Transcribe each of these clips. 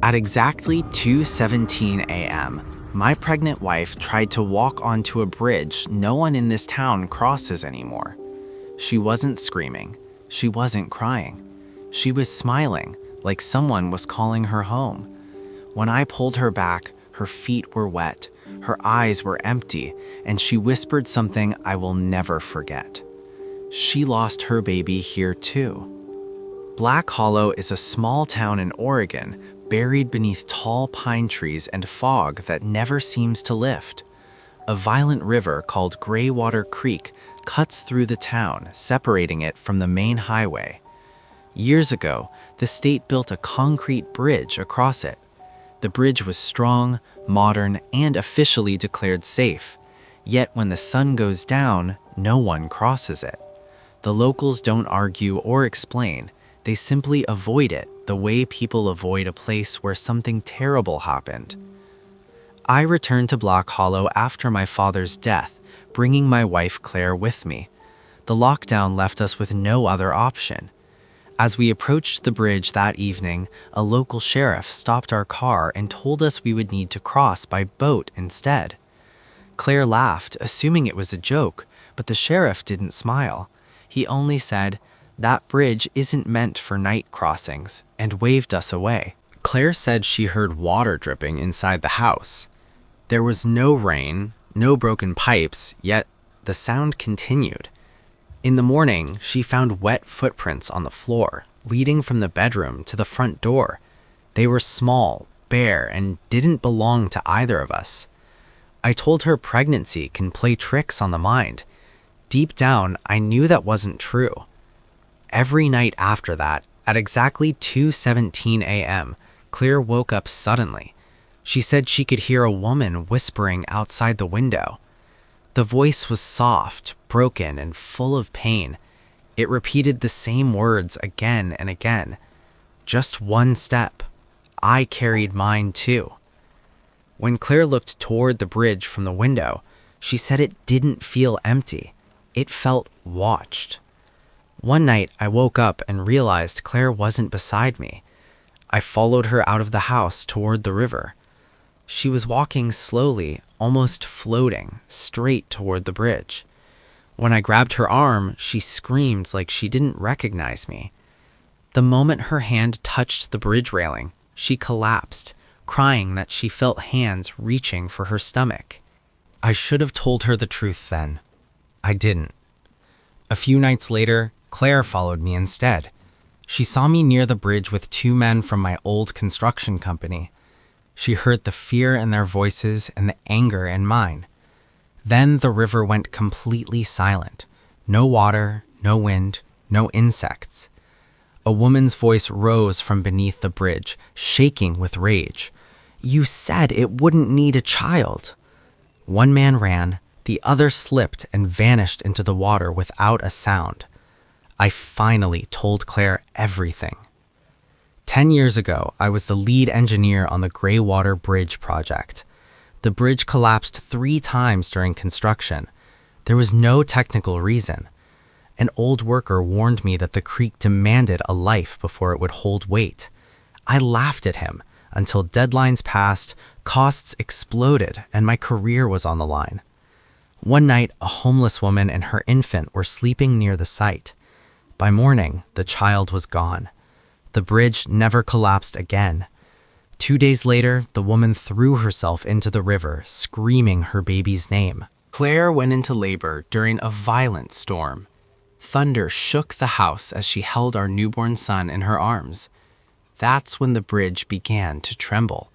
At exactly 2:17 a.m., my pregnant wife tried to walk onto a bridge no one in this town crosses anymore. She wasn't screaming. She wasn't crying. She was smiling, like someone was calling her home. When I pulled her back, her feet were wet, her eyes were empty, and she whispered something I will never forget. She lost her baby here too. Black Hollow is a small town in Oregon, buried beneath tall pine trees and fog that never seems to lift. A violent river called Graywater Creek cuts through the town, separating it from the main highway. Years ago, the state built a concrete bridge across it. The bridge was strong, modern, and officially declared safe. Yet when the sun goes down, no one crosses it. The locals don't argue or explain. They simply avoid it the way people avoid a place where something terrible happened. I returned to Black Hollow after my father's death, bringing my wife Claire with me. The lockdown left us with no other option. As we approached the bridge that evening, a local sheriff stopped our car and told us we would need to cross by boat instead. Claire laughed, assuming it was a joke, but the sheriff didn't smile. He only said, "That bridge isn't meant for night crossings," and waved us away. Claire said she heard water dripping inside the house. There was no rain, no broken pipes, yet the sound continued. In the morning, she found wet footprints on the floor, leading from the bedroom to the front door. They were small, bare, and didn't belong to either of us. I told her pregnancy can play tricks on the mind. Deep down, I knew that wasn't true. Every night after that, at exactly 2:17 a.m., Claire woke up suddenly. She said she could hear a woman whispering outside the window. The voice was soft, broken, and full of pain. It repeated the same words again and again. Just one step. I carried mine too. When Claire looked toward the bridge from the window, she said it didn't feel empty. It felt watched. One night, I woke up and realized Claire wasn't beside me. I followed her out of the house toward the river. She was walking slowly, almost floating, straight toward the bridge. When I grabbed her arm, she screamed like she didn't recognize me. The moment her hand touched the bridge railing, she collapsed, crying that she felt hands reaching for her stomach. I should have told her the truth then. I didn't. A few nights later, Claire followed me instead. She saw me near the bridge with two men from my old construction company. She heard the fear in their voices and the anger in mine. Then the river went completely silent. No water, no wind, no insects. A woman's voice rose from beneath the bridge, shaking with rage. "You said it wouldn't need a child." One man ran, the other slipped and vanished into the water without a sound. I finally told Claire everything. 10 years ago, I was the lead engineer on the Graywater Bridge project. The bridge collapsed 3 times during construction. There was no technical reason. An old worker warned me that the creek demanded a life before it would hold weight. I laughed at him until deadlines passed, costs exploded, and my career was on the line. One night, a homeless woman and her infant were sleeping near the site. By morning, the child was gone. The bridge never collapsed again. 2 days later, the woman threw herself into the river, screaming her baby's name. Claire went into labor during a violent storm. Thunder shook the house as she held our newborn son in her arms. That's when the bridge began to tremble.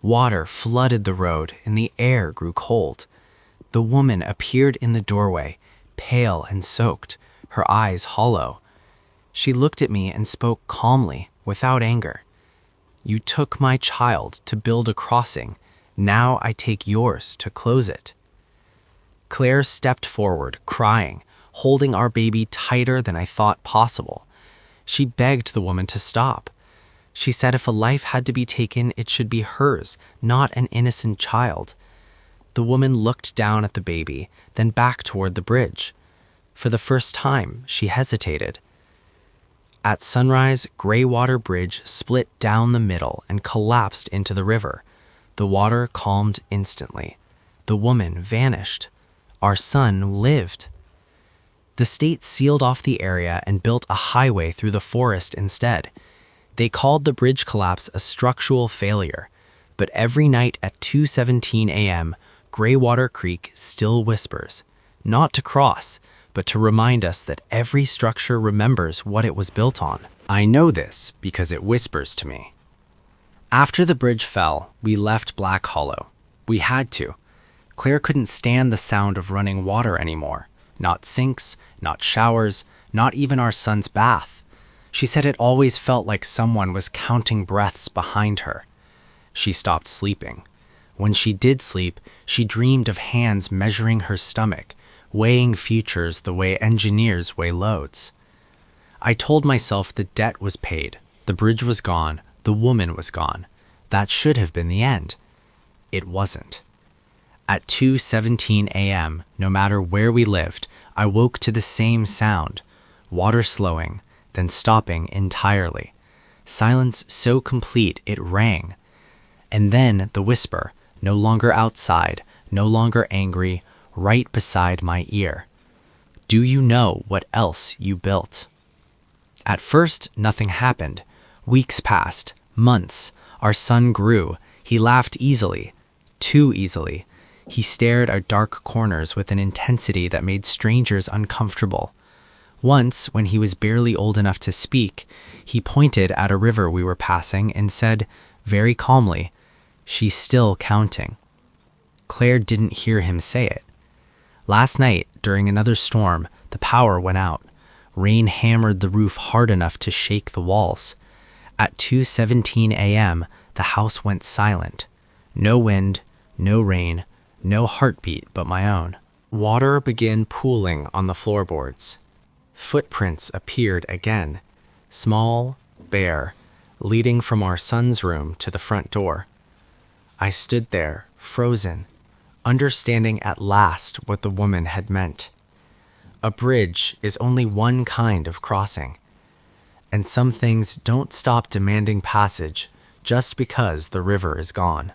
Water flooded the road and the air grew cold. The woman appeared in the doorway, pale and soaked, her eyes hollow. She looked at me and spoke calmly, without anger. "You took my child to build a crossing. Now I take yours to close it." Claire stepped forward, crying, holding our baby tighter than I thought possible. She begged the woman to stop. She said if a life had to be taken, it should be hers, not an innocent child. The woman looked down at the baby, then back toward the bridge. For the first time, she hesitated. At sunrise, Greywater Bridge split down the middle and collapsed into the river. The water calmed instantly. The woman vanished. Our son lived. The state sealed off the area and built a highway through the forest instead. They called the bridge collapse a structural failure, but every night at 2:17 a.m., Greywater Creek still whispers, not to cross, but to remind us that every structure remembers what it was built on. I know this because it whispers to me. After the bridge fell, we left Black Hollow. We had to. Claire couldn't stand the sound of running water anymore. Not sinks, not showers, not even our son's bath. She said it always felt like someone was counting breaths behind her. She stopped sleeping. When she did sleep, she dreamed of hands measuring her stomach, weighing futures the way engineers weigh loads. I told myself the debt was paid, the bridge was gone, the woman was gone. That should have been the end. It wasn't. At 2:17 a.m., no matter where we lived, I woke to the same sound, water slowing, then stopping entirely. Silence so complete it rang. And then the whisper, no longer outside, no longer angry, right beside my ear. Do you know what else you built? At first, nothing happened. Weeks passed, months. Our son grew. He laughed easily, too easily. He stared at dark corners with an intensity that made strangers uncomfortable. Once, when he was barely old enough to speak, he pointed at a river we were passing and said, very calmly, "She's still counting." Claire didn't hear him say it. Last night, during another storm, the power went out. Rain hammered the roof hard enough to shake the walls. At 2:17 a.m., the house went silent. No wind, no rain, no heartbeat but my own. Water began pooling on the floorboards. Footprints appeared again, small, bare, leading from our son's room to the front door. I stood there, frozen, understanding at last what the woman had meant. A bridge is only one kind of crossing, and some things don't stop demanding passage just because the river is gone.